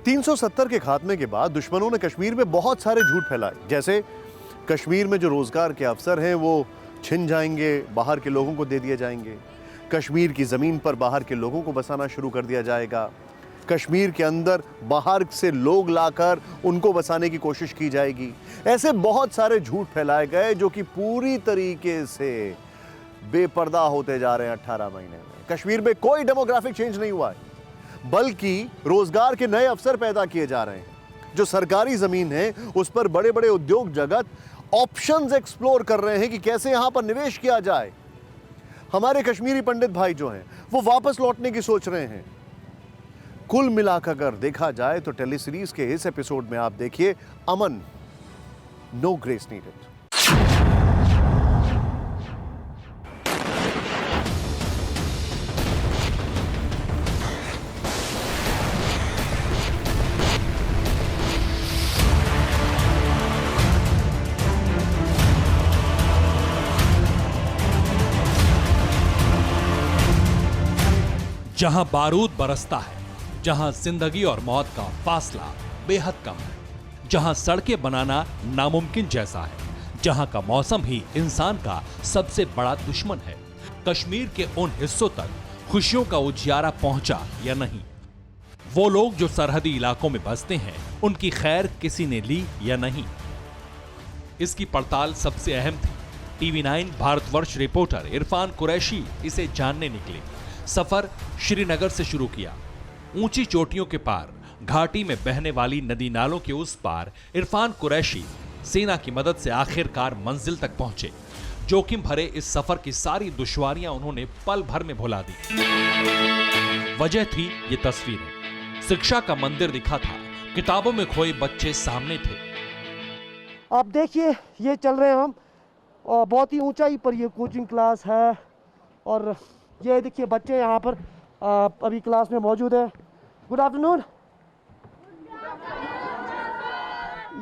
370 के खात्मे के बाद दुश्मनों ने कश्मीर में बहुत सारे झूठ फैलाए, जैसे कश्मीर में जो रोजगार के अवसर हैं वो छिन जाएंगे, बाहर के लोगों को दे दिए जाएंगे। कश्मीर की ज़मीन पर बाहर के लोगों को बसाना शुरू कर दिया जाएगा। कश्मीर के अंदर बाहर से लोग लाकर उनको बसाने की कोशिश की जाएगी। ऐसे बहुत सारे झूठ फैलाए गए जो कि पूरी तरीके से बेपर्दा होते जा रहे हैं 18 महीने में। कश्मीर में कोई डेमोग्राफिक चेंज नहीं हुआ है, बल्कि रोजगार के नए अवसर पैदा किए जा रहे हैं। जो सरकारी जमीन है उस पर बड़े बड़े उद्योग जगत ऑप्शंस एक्सप्लोर कर रहे हैं कि कैसे यहां पर निवेश किया जाए। हमारे कश्मीरी पंडित भाई जो हैं वो वापस लौटने की सोच रहे हैं। कुल मिलाकर अगर देखा जाए तो टेली सीरीज के इस एपिसोड में आप देखिए अमन, नो ग्रेस नीडेड। जहां बारूद बरसता है, जहां जिंदगी और मौत का फासला बेहद कम है, जहां सड़कें बनाना नामुमकिन जैसा है, जहां का मौसम ही इंसान का सबसे बड़ा दुश्मन है, कश्मीर के उन हिस्सों तक खुशियों का उजियारा पहुंचा या नहीं? वो लोग जो सरहदी इलाकों में बसते हैं, उनकी खैर किसी ने ली या नहीं? इसकी पड़ताल सबसे अहम थी। टीवी 9 भारतवर्ष रिपोर्टर इरफान कुरैशी इसे जानने निकले। सफर श्रीनगर से शुरू किया। ऊंची चोटियों के पार, घाटी में बहने वाली नदी नालों के उस पार इरफान कुरैशी सेना की मदद से आखिरकार मंजिल तक पहुंचे। जोखिम भरे इस सफर की सारी दुश्वारियां उन्होंने पल भर में भुला दी। वजह थी ये तस्वीरें। शिक्षा का मंदिर दिखा था, किताबों में खोए बच्चे सामने थे। आप देखिए, ये चल रहे हैं हम, और बहुत ही ऊंचाई पर ये कोचिंग क्लास है, और ये देखिए बच्चे यहाँ पर अभी क्लास में मौजूद है। Good afternoon.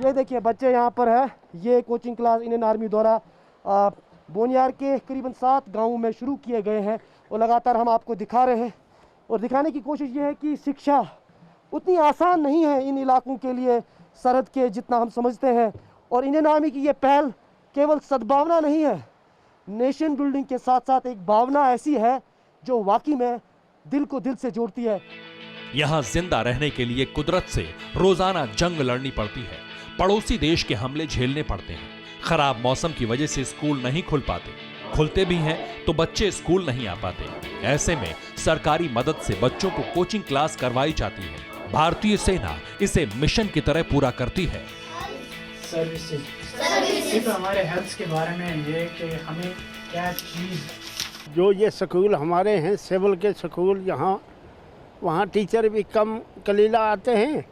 ये देखिए बच्चे यहाँ पर है। ये कोचिंग क्लास इंडियन आर्मी द्वारा बोनियार के करीबन 7 गांवों में शुरू किए गए हैं, और लगातार हम आपको दिखा रहे हैं और दिखाने की कोशिश ये है कि शिक्षा उतनी आसान नहीं है इन इलाकों के लिए सरहद के जितना हम समझते हैं। और इंडियन आर्मी की ये पहल केवल सद्भावना नहीं है, नेशन बिल्डिंग के साथ साथ एक भावना ऐसी है जो वाकई में दिल को दिल से जोड़ती है। यहाँ जिंदा रहने के लिए कुदरत से रोजाना जंग लड़नी पड़ती है। पड़ोसी देश के हमले झेलने पड़ते हैं। खराब मौसम की वजह से स्कूल नहीं खुल पाते, खुलते भी हैं तो बच्चे स्कूल नहीं आ पाते। ऐसे में सरकारी मदद से बच्चों को कोचिंग क्लास करवाई जाती है। भारतीय सेना इसे मिशन की तरह पूरा करती है। सिर्फ हमारे हेल्थ के बारे में ये कि हमें क्या चीज़, जो ये स्कूल हमारे हैं सिविल के स्कूल, यहाँ वहाँ टीचर भी कम कलीला आते हैं,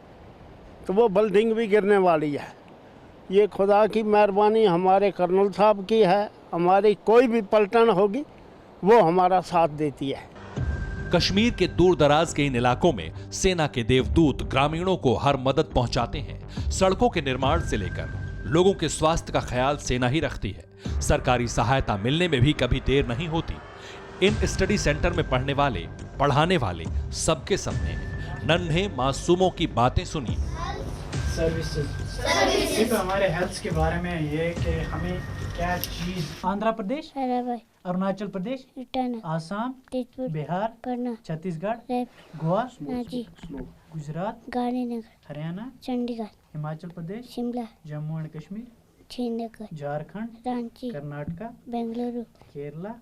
तो वो बिल्डिंग भी गिरने वाली है। ये खुदा की मेहरबानी हमारे कर्नल साहब की है। हमारी कोई भी पलटन होगी वो हमारा साथ देती है। कश्मीर के दूर दराज के इन इलाकों में सेना के देवदूत ग्रामीणों को हर मदद पहुंचाते हैं। सड़कों के निर्माण से लेकर लोगों के स्वास्थ्य का ख्याल सेना ही रखती है। सरकारी सहायता मिलने में भी कभी देर नहीं होती। इन स्टडी सेंटर में पढ़ने वाले, पढ़ाने वाले सबके सपने हैं। नन्हे मासूमों की बातें सुनिए। सर्विसेज सिर्फ हमारे हेल्थ के बारे में ये कि हमें क्या चीज़, आंध्र प्रदेश, अरुणाचल प्रदेश, आसाम, बिहार, छत्तीसगढ़, गोवा, गुजरात, गांधीनगर, हरियाणा, चंडीगढ़, हिमाचल प्रदेश, शिमला, जम्मू एंड कश्मीर, श्रीनगर, झारखंड, रांची, कर्नाटका, बेंगलुरु, केरला,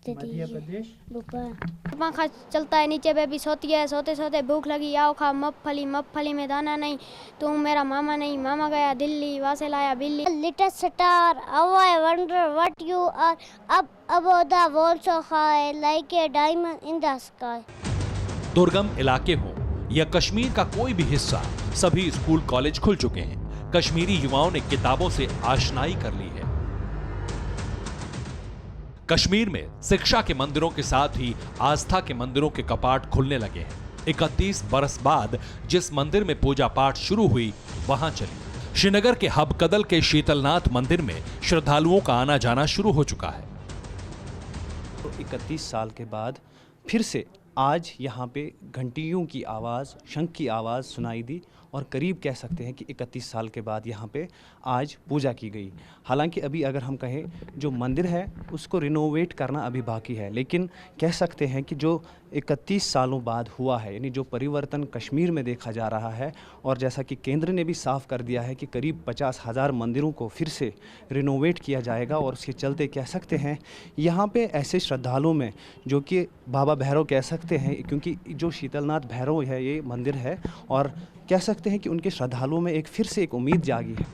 मध्य प्रदेश, भोपाल। पंखा चलता है, नीचे बेबी सोती है, सोते सोते भूख लगी, आओ खा मगफली में दाना नहीं, तुम मेरा मामा नहीं, मामा गया दिल्ली, वहाँ से लाया बिल्ली। Little star, how I wonder what you are, अब above the world so high like a diamond in the sky। दुर्गम इलाके हों या कश्मीर का कोई भी हिस्सा, सभी स्कूल कॉलेज खुल चुके हैं। कश्मीरी युवाओं ने किताबों से आशनाई कर ली है। कश्मीर में शिक्षा के मंदिरों के साथ ही आस्था के मंदिरों के कपाट खुलने लगे हैं। 31 बरस बाद जिस मंदिर में पूजा पाठ शुरू हुई वहां चली। श्रीनगर के हबकदल के शीतलनाथ मंदिर में श्रद्धालुओं का आना जाना शुरू हो चुका है। तो 31 साल के बाद फिर से आज यहाँ पे घंटियों की आवाज़, शंख की आवाज़ सुनाई दी और करीब कह सकते हैं कि 31 साल के बाद यहाँ पे आज पूजा की गई। हालांकि अभी अगर हम कहें जो मंदिर है उसको रिनोवेट करना अभी बाकी है, लेकिन कह सकते हैं कि जो 31 सालों बाद हुआ है, यानी जो परिवर्तन कश्मीर में देखा जा रहा है, और जैसा कि केंद्र ने भी साफ कर दिया है कि करीब 50,000 मंदिरों को फिर से रिनोवेट किया जाएगा, और उसके चलते कह सकते हैं यहाँ पे ऐसे श्रद्धालुओं में जो कि बाबा भैरव कह सकते हैं, क्योंकि जो शीतलनाथ भैरव है ये मंदिर है, और कह सकते हैं कि उनके श्रद्धालुओं में फिर से एक उम्मीद जागी है।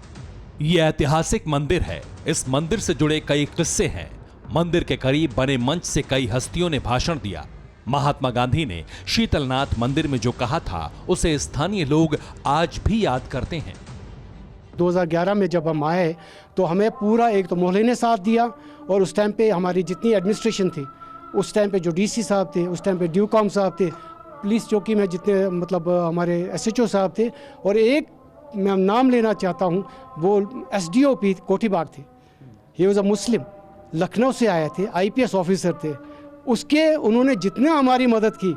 ये ऐतिहासिक मंदिर है। इस मंदिर से जुड़े कई किस्से हैं। मंदिर के करीब बने मंच से कई हस्तियों ने भाषण दिया। महात्मा गांधी ने शीतलनाथ मंदिर में जो कहा था उसे स्थानीय लोग आज भी याद करते हैं। 2011 में जब हम आए तो हमें पूरा एक तो मोहल्ले ने साथ दिया, और उस टाइम पे हमारी जितनी एडमिनिस्ट्रेशन थी, उस टाइम पे जो डीसी साहब थे, उस टाइम पे ड्यूकॉम साहब थे, पुलिस चौकी में जितने मतलब हमारे एसएचओ साहब थे, और एक मैं नाम लेना चाहता हूँ, वो एसडीओपी कोठीबाग थे। ही वॉज अ मुस्लिम, लखनऊ से आए थे, आईपीएस ऑफिसर थे। उसके उन्होंने जितना हमारी मदद की,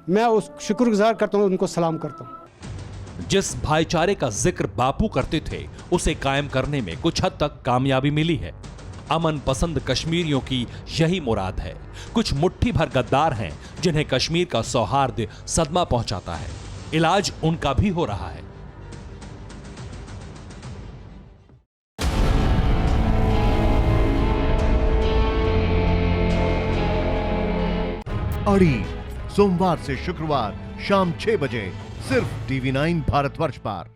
मैं उस शुक्रगुजार करता हूँ, उनको सलाम करता हूँ। जिस भाईचारे का जिक्र बापू करते थे उसे कायम करने में कुछ हद तक कामयाबी मिली है। अमन पसंद कश्मीरियों की यही मुराद है। कुछ मुट्ठी भर गद्दार हैं जिन्हें कश्मीर का सौहार्द सदमा पहुंचाता है। इलाज उनका भी हो रहा है। अड़ी सोमवार से शुक्रवार शाम 6 बजे सिर्फ TV9 भारतवर्ष पर।